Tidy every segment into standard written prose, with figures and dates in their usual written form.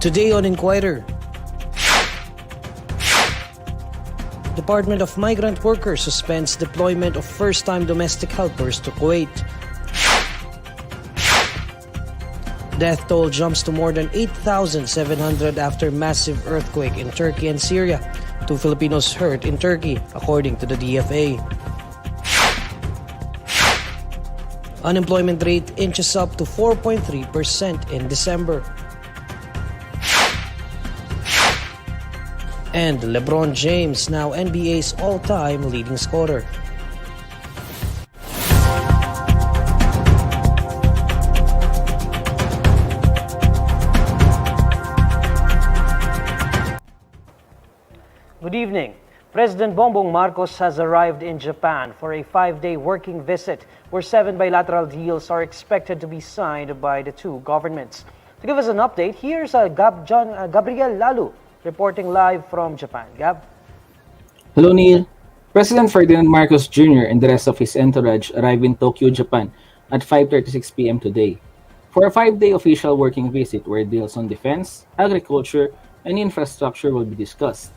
Today on Inquirer, Department of Migrant Workers suspends deployment of first-time domestic helpers to Kuwait. Death toll jumps to more than 8,700 after massive earthquake in Turkey and Syria. 2 Filipinos hurt in Turkey, according to the DFA. Unemployment rate inches up to 4.3% in December. And LeBron James, now NBA's all-time leading scorer. Good evening. President Bongbong Marcos has arrived in Japan for a 5-day working visit where 7 bilateral deals are expected to be signed by the two governments. To give us an update, here's Gabriel Lalu reporting live from Japan. Gab? Hello, Neil. President Ferdinand Marcos Jr. and the rest of his entourage arrived in Tokyo, Japan at 5:36 p.m. today for a 5-day official working visit where deals on defense, agriculture, and infrastructure will be discussed.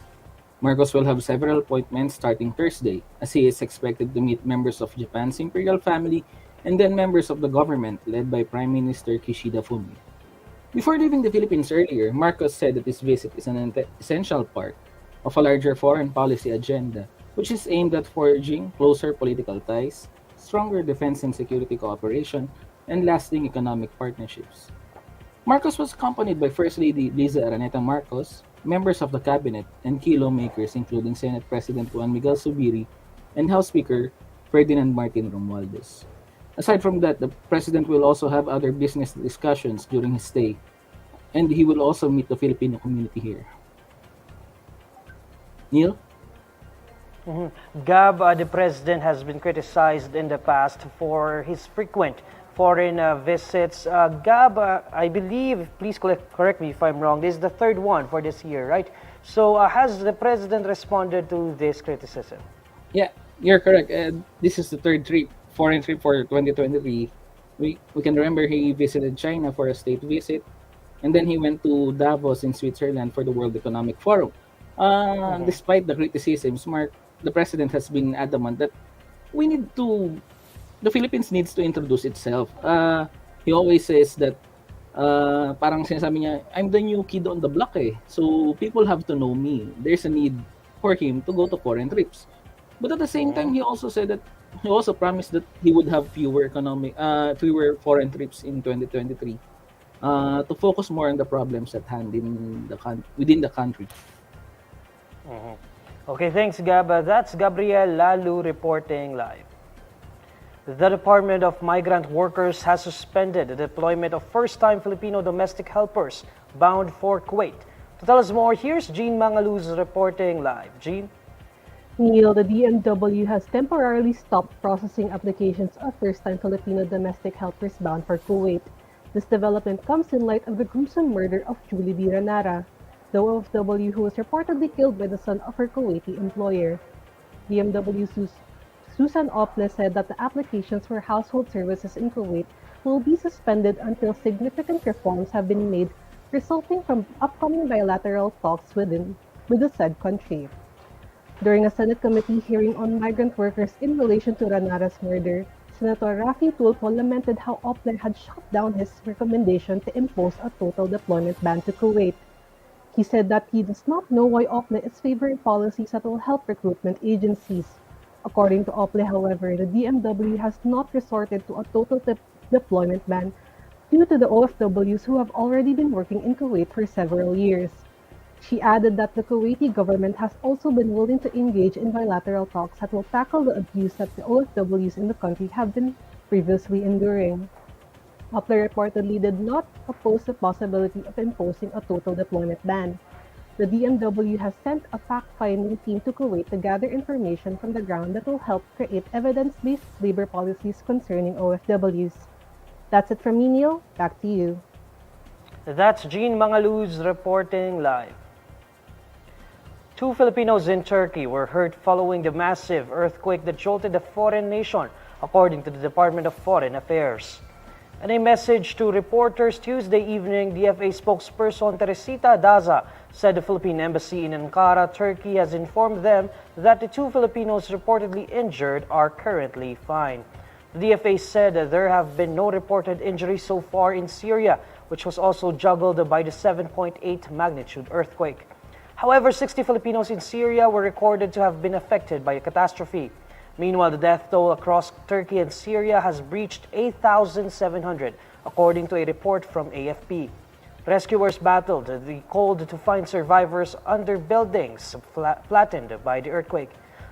Marcos will have several appointments starting Thursday, as he is expected to meet members of Japan's imperial family and then members of the government led by Prime Minister Kishida Fumio. Before leaving the Philippines earlier, Marcos said that this visit is an essential part of a larger foreign policy agenda, which is aimed at forging closer political ties, stronger defense and security cooperation, and lasting economic partnerships. Marcos was accompanied by First Lady Liza Araneta Marcos, members of the cabinet, and key lawmakers including Senate President Juan Miguel Zubiri and House Speaker Ferdinand Martin Romualdez. Aside from that, the President will also have other business discussions during his stay, and he will also meet the Filipino community here. Neil? Gab, the President has been criticized in the past for his frequent foreign visits. Gab, I believe, please correct me if I'm wrong, this is the third one for this year, right? So has the President responded to this criticism? Yeah, you're correct. This is the third foreign trip for 2023. We can remember he visited China for a state visit, and then he went to Davos in Switzerland for the World Economic Forum. Despite the criticisms, the President has been adamant that the Philippines needs to introduce itself. He always says that parang sinasabi niya, I'm the new kid on the block so people have to know me. There's a need for him to go to foreign trips. But at the same time, he also promised that he would have fewer foreign trips in 2023 to focus more on the problems at hand within the country. Okay, thanks, Gab. That's Gabriel Lalu reporting live. The Department of Migrant Workers has suspended the deployment of first-time Filipino domestic helpers bound for Kuwait. To tell us more, here's Jean Mangaluz reporting live. Jean? Neil, the DMW has temporarily stopped processing applications of first-time Filipino domestic helpers bound for Kuwait. This development comes in light of the gruesome murder of Julie Villanueva, the OFW who was reportedly killed by the son of her Kuwaiti employer. DMW Susan Ople said that the applications for household services in Kuwait will be suspended until significant reforms have been made resulting from upcoming bilateral talks with the said country. During a Senate committee hearing on migrant workers in relation to Ranara's murder, Senator Rafi Tulfo lamented how Ople had shot down his recommendation to impose a total deployment ban to Kuwait. He said that he does not know why Ople is favoring policies that will help recruitment agencies. According to Ople, however, the DMW has not resorted to a total deployment ban due to the OFWs who have already been working in Kuwait for several years. She added that the Kuwaiti government has also been willing to engage in bilateral talks that will tackle the abuse that the OFWs in the country have been previously enduring. Ople reportedly did not oppose the possibility of imposing a total deployment ban. The DMW has sent a fact-finding team to Kuwait to gather information from the ground that will help create evidence-based labor policies concerning OFWs. That's it from me, Neil. Back to you. That's Jean Mangaluz reporting live. 2 Filipinos in Turkey were hurt following the massive earthquake that jolted the foreign nation, according to the Department of Foreign Affairs. In a message to reporters Tuesday evening, DFA spokesperson Teresita Daza said the Philippine Embassy in Ankara, Turkey has informed them that the 2 Filipinos reportedly injured are currently fine. The DFA said that there have been no reported injuries so far in Syria, which was also juggled by the 7.8 magnitude earthquake. However, 60 Filipinos in Syria were recorded to have been affected by a catastrophe. Meanwhile, the death toll across Turkey and Syria has breached 8,700, according to a report from AFP. Rescuers battled the cold to find survivors under buildings flattened by the earthquake.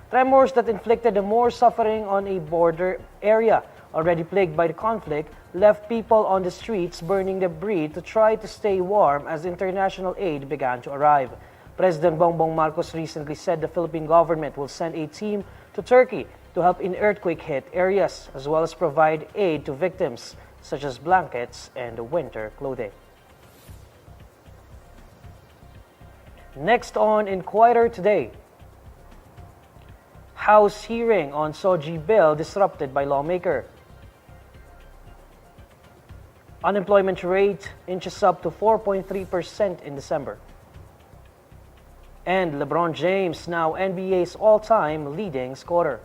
Tremors that inflicted more suffering on a border area already plagued by the conflict left people on the streets burning debris to try to stay warm as international aid began to arrive. President Bongbong Marcos recently said the Philippine government will send a team to Turkey to help in earthquake-hit areas, as well as provide aid to victims, such as blankets and winter clothing. Next on Inquirer today, House hearing on Sogie bill disrupted by lawmaker. Unemployment rate inches up to 4.3% in December. And LeBron James, now NBA's all-time leading scorer.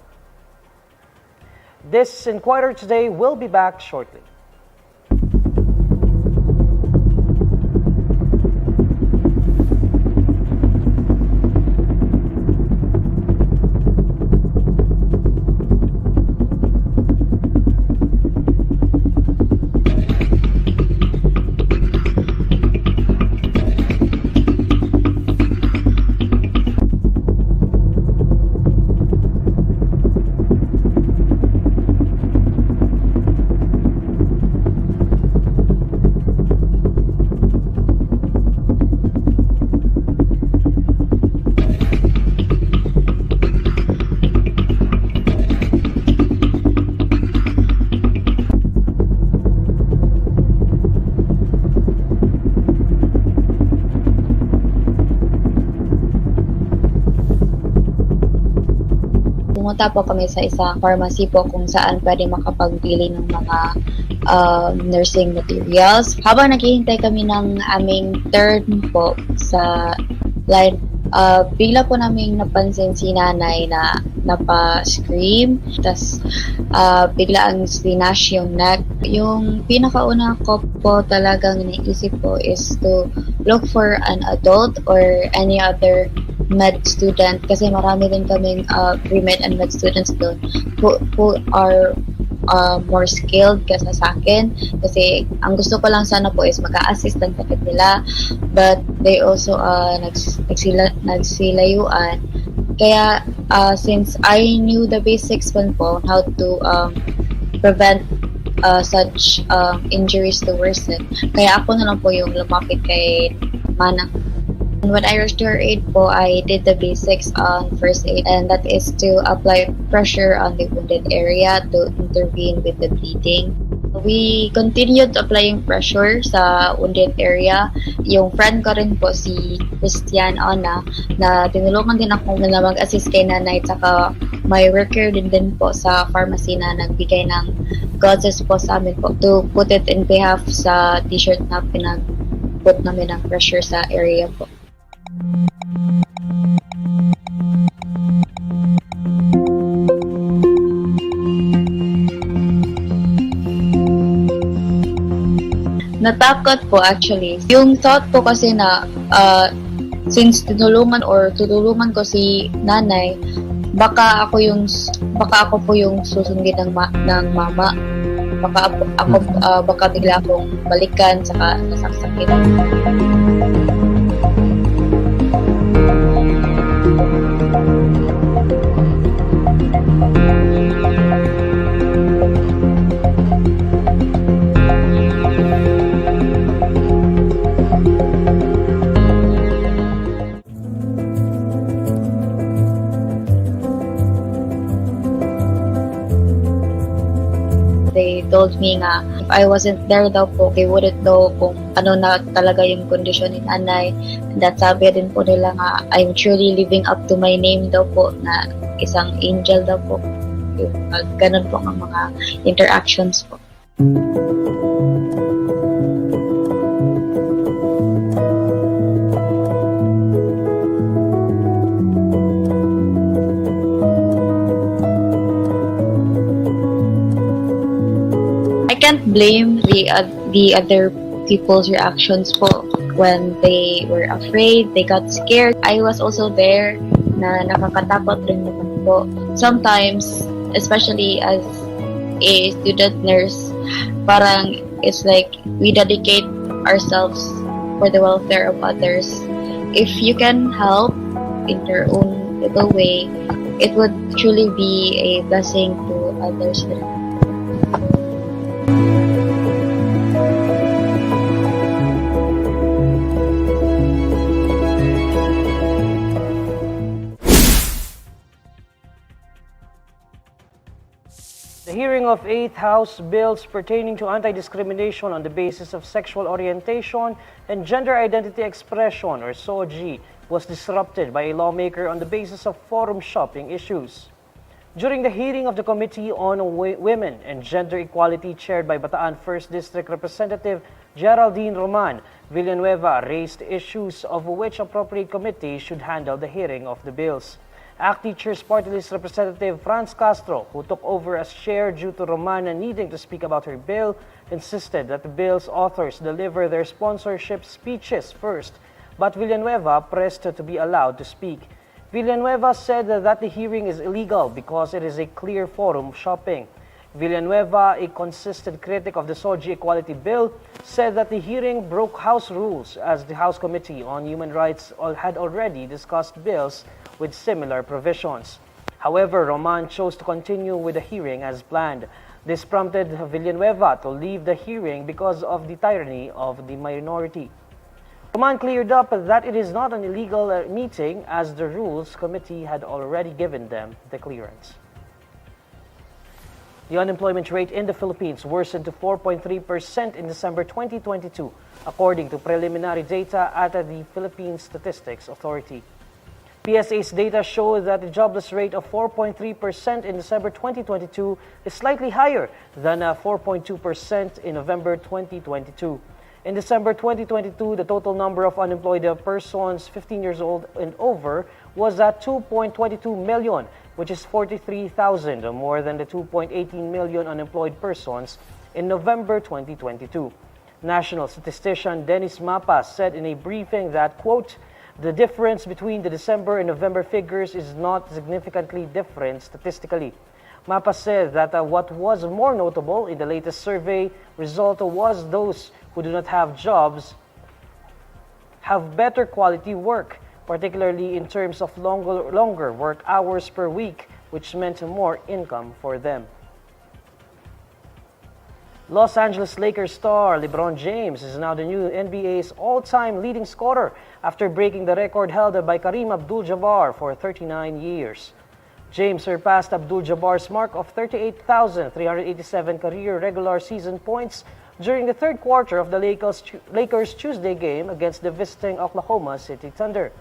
This Inquirer today will be back shortly. Pumunta po kami sa isang pharmacy po kung saan pwede makapagbili ng mga nursing materials. Habang naghihintay kami ng aming turn po sa line, bigla po namin napansin si nanay na napa-scream. Tapos bigla ang sinash yung neck. Yung pinakauna ko po talagang naisip po is to look for an adult or any other med student kasi marami din kaming pre-med and med students doon who are more skilled kaysa sa akin kasi ang gusto ko lang sana po is mag-a-assist ng kapit nila but they also nagsilayuan kaya since I knew the basics po how to prevent such injuries to worsen kaya ako na lang po yung lumapit kay Mana. When I rushed to her aid po, I did the basics on first aid and that is to apply pressure on the wounded area to intervene with the bleeding. We continued applying pressure sa wounded area. Yung friend ko rin po si Christian Ona na tinulungan din ako na mag-assist kay nanay at saka may worker din po sa pharmacy na nagbigay ng gauzes po sa amin po to put it in behalf sa t-shirt na pinag-put namin ng pressure sa area po. Natakot po actually. Yung thought po kasi na since tutulungan ko si nanay, baka ako po yung susundin ng mama. Baka bigla akong balikan saka nasaksakin. They told me nga if I wasn't there daw po, they wouldn't know kung ano na talaga yung kondisyon ni nanay. And that sabi din po nila nga, I'm truly living up to my name daw po na isang angel daw po. Yung ganun po ang mga interactions po. can't blame the other people's reactions po when they were afraid, they got scared. I was also there na nakakatakot rin naman po. Sometimes, especially as a student nurse, parang it's like we dedicate ourselves for the welfare of others. If you can help in your own little way, it would truly be a blessing to others. The hearing of 8 House bills pertaining to anti-discrimination on the basis of sexual orientation and gender identity expression, or Sogie, was disrupted by a lawmaker on the basis of forum shopping issues. During the hearing of the Committee on Women and Gender Equality chaired by Bataan 1st District Representative Geraldine Roman, Villanueva raised issues of which appropriate committee should handle the hearing of the bills. ACT Teachers Party List Representative Franz Castro, who took over as chair due to Romana needing to speak about her bill, insisted that the bill's authors deliver their sponsorship speeches first, but Villanueva pressed to be allowed to speak. Villanueva said that the hearing is illegal because it is a clear forum shopping. Villanueva, a consistent critic of the Sogie Equality Bill, said that the hearing broke House rules as the House Committee on Human Rights had already discussed bills with similar provisions. However, Roman chose to continue with the hearing as planned. This prompted Villanueva to leave the hearing because of the tyranny of the minority. Roman cleared up that it is not an illegal meeting as the Rules Committee had already given them the clearance. The unemployment rate in the Philippines worsened to 4.3% in December 2022, according to preliminary data at the Philippine Statistics Authority. PSA's data show that the jobless rate of 4.3% in December 2022 is slightly higher than 4.2% in November 2022. In December 2022, the total number of unemployed persons 15 years old and over was at 2.22 million, which is 43,000 more than the 2.18 million unemployed persons in November 2022. National statistician Dennis Mapa said in a briefing that, quote, "The difference between the December and November figures is not significantly different statistically." Mapa said that what was more notable in the latest survey result was those who do not have jobs have better quality work, particularly in terms of longer work hours per week, which meant more income for them. Los Angeles Lakers star LeBron James is now the new NBA's all-time leading scorer after breaking the record held by Kareem Abdul-Jabbar for 39 years. James surpassed Abdul-Jabbar's mark of 38,387 career regular season points during the third quarter of the Lakers' Tuesday game against the visiting Oklahoma City Thunder.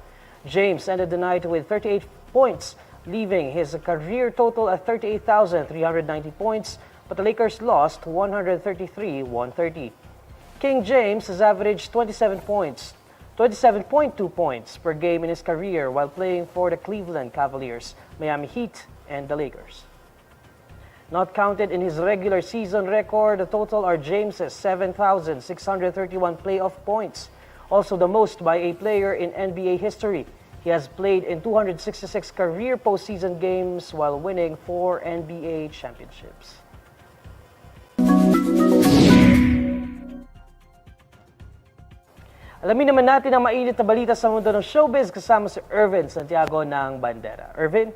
James ended the night with 38 points, leaving his career total at 38,390 points, but the Lakers lost 133-130. King James has averaged 27.2 points per game in his career while playing for the Cleveland Cavaliers, Miami Heat, and the Lakers. Not counted in his regular season record, the total are James's 7,631 playoff points, also the most by a player in NBA history. He has played in 266 career postseason games while winning 4 NBA championships. Alamin naman natin ang mainit na balita sa mundo ng showbiz kasama si Irvin Santiago ng Bandera. Irvin?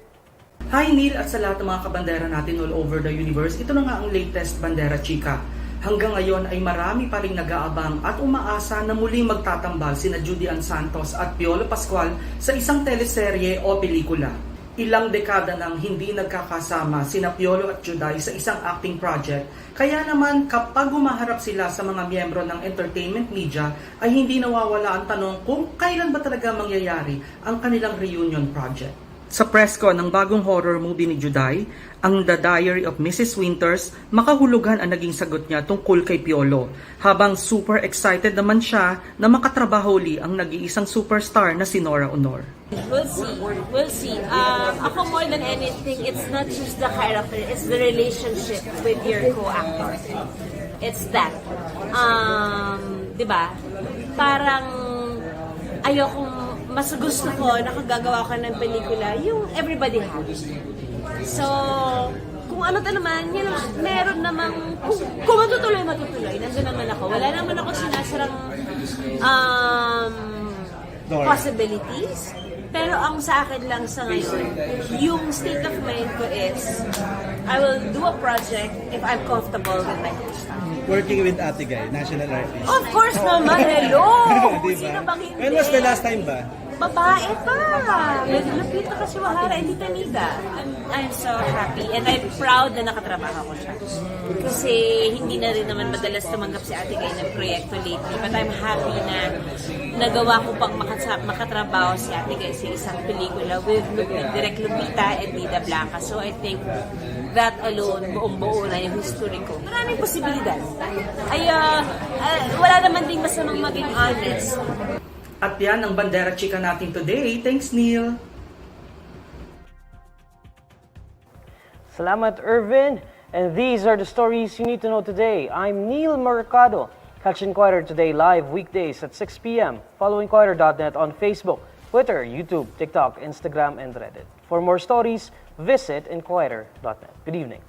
Hi Neil at sa lahat ng mga kabandera natin all over the universe. Ito na nga ang latest Bandera Chika. Hanggang ngayon ay marami pa rin nag-aabang at umaasa na muling magtatambal sina Judy Ann Santos at Piolo Pascual sa isang teleserye o pelikula. Ilang dekada nang hindi nagkakasama sina Piolo at Juday sa isang acting project, kaya naman kapag umaharap sila sa mga miyembro ng entertainment media ay hindi nawawala ang tanong kung kailan ba talaga mangyayari ang kanilang reunion project. Sa press con ng bagong horror movie ni Juday, ang The Diary of Mrs. Winters, makahulugan ang naging sagot niya tungkol kay Piolo, habang super excited naman siya na makatrabaho uli ang nag-iisang superstar na si Nora Honor. We'll see. We'll see. Ako more than anything, it's not just the character, it's the relationship with your co-actor. It's that. Diba? Parang mas gusto ko nakagagawa ka ng pelikula, yung everybody happy. So, kung ano naman, yun, meron namang, kung matutuloy, nandun naman ako. Wala naman ako sinasarang possibilities. Pero ang sa akin lang sa ngayon, yung state of mind ko is, I will do a project if I'm comfortable with my co-star. Working with Ate Guy, national artist. Of course naman, hello! Sino bang hindi? When was the last time ba? Babae pa! Lapita ka si Wahara, hindi Tanida. I'm so happy and I'm proud na nakatrabaho ko siya. Kasi hindi na rin naman madalas tumanggap si Ate Guy ng proyekto lately. But I'm happy na nagawa ko pang makatrabaho si Ate Guy sa isang pelikula with Direk Lupita and Nida Blanca. So I think that alone, buong-buo na yung history ko. Maraming posibilidad. Wala naman din masamang maging honest. At yan ang Bandera Chika natin today. Thanks, Neil. Salamat, Irvin. And these are the stories you need to know today. I'm Neil Mercado. Catch Inquirer Today live weekdays at 6 p.m. Follow INQUIRER.net on Facebook, Twitter, YouTube, TikTok, Instagram, and Reddit. For more stories, visit INQUIRER.net. Good evening.